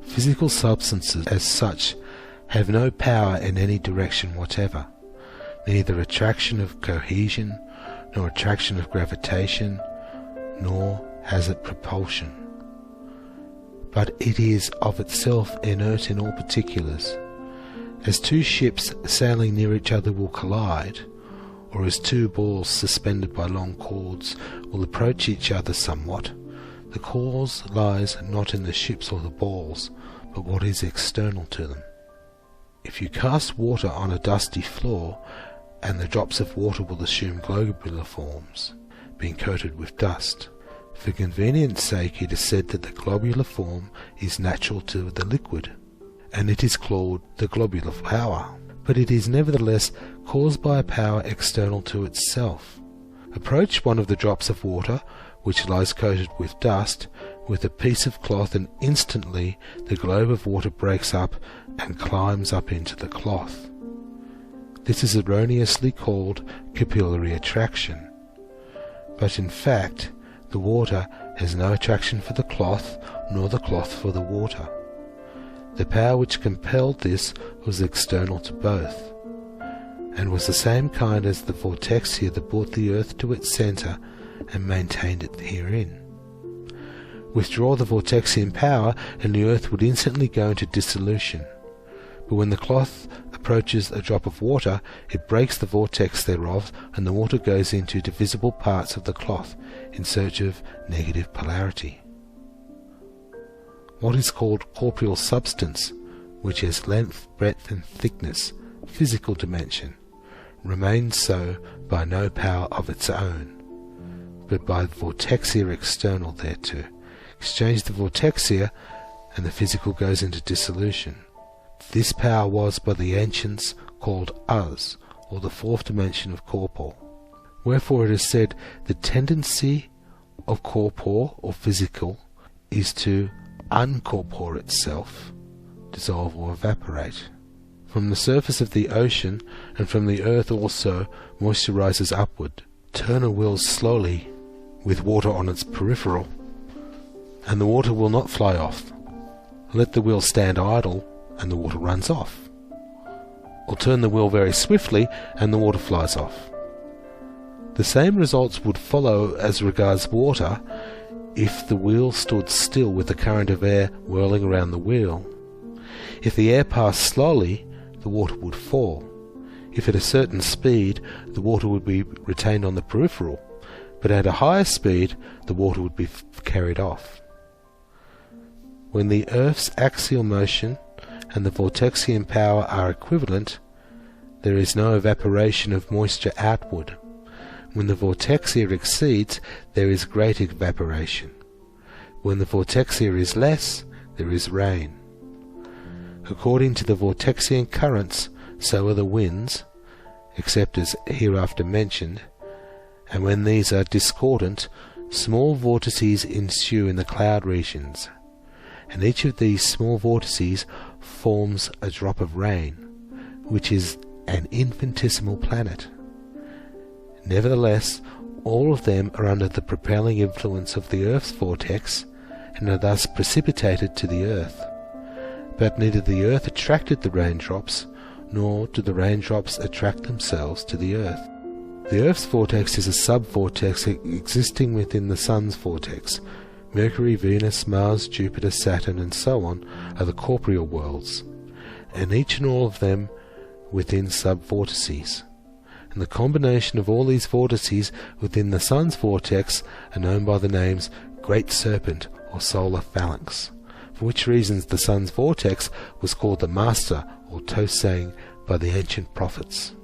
Physical substances as such have no power in any direction whatever, neither attraction of cohesion, nor attraction of gravitation, nor has it propulsion. But it is of itself inert in all particulars, as two ships sailing near each other will collide, or as two balls suspended by long cords will approach each other somewhat. The cause lies not in the ships or the balls, but what is external to them. If you cast water on a dusty floor, and the drops of water will assume globular forms, being coated with dust. For convenience sake it is said that the globular form is natural to the liquid, and it is called the globular power, but it is nevertheless caused by a power external to itself. Approach one of the drops of water, which lies coated with dust, with a piece of cloth, and instantly the globe of water breaks up and climbs up into the cloth. This is erroneously called capillary attraction, but in fact the water has no attraction for the cloth, nor the cloth for the water. The power which compelled this was external to both, and was the same kind as the vortexia that brought the earth to its centre and maintained it herein. Withdraw the vortexian power, and the earth would instantly go into dissolution. But when the cloth approaches a drop of water, it breaks the vortex thereof, and the water goes into divisible parts of the cloth in search of negative polarity. What is called corporeal substance, which has length, breadth, and thickness, physical dimension, remains so by no power of its own, but by vortexia external thereto. Exchange the vortexia, and the physical goes into dissolution. This power was by the ancients called us, or the fourth dimension of corpore. Wherefore it is said, the tendency of corpore or physical is to uncorpore itself, dissolve or evaporate. From the surface of the ocean and from the earth also moisture rises upward. Turn a wheel slowly with water on its peripheral, and the water will not fly off. Let the wheel stand idle, and the water runs off. Or turn the wheel very swiftly, and the water flies off. The same results would follow as regards water if the wheel stood still with the current of air whirling around the wheel. If the air passed slowly, the water would fall. If at a certain speed, the water would be retained on the peripheral, but at a higher speed, the water would be carried off. When the earth's axial motion and the vortexian power are equivalent, there is no evaporation of moisture outward. When the vortexia exceeds, there is great evaporation. When the vortexia is less, there is rain. According to the vortexian currents, so are the winds, except as hereafter mentioned, and when these are discordant, small vortices ensue in the cloud regions, and each of these small vortices forms a drop of rain, which is an infinitesimal planet. Nevertheless, all of them are under the propelling influence of the earth's vortex, and are thus precipitated to the earth. But neither the earth attracted the raindrops, nor do the raindrops attract themselves to the earth. The earth's vortex is a sub-vortex existing within the sun's vortex. Mercury, Venus, Mars, Jupiter, Saturn, and so on are the corporeal worlds, and each and all of them within sub-vortices. And the combination of all these vortices within the sun's vortex are known by the names Great Serpent or Solar Phalanx, for which reasons the sun's vortex was called the Master or Tosang by the ancient prophets.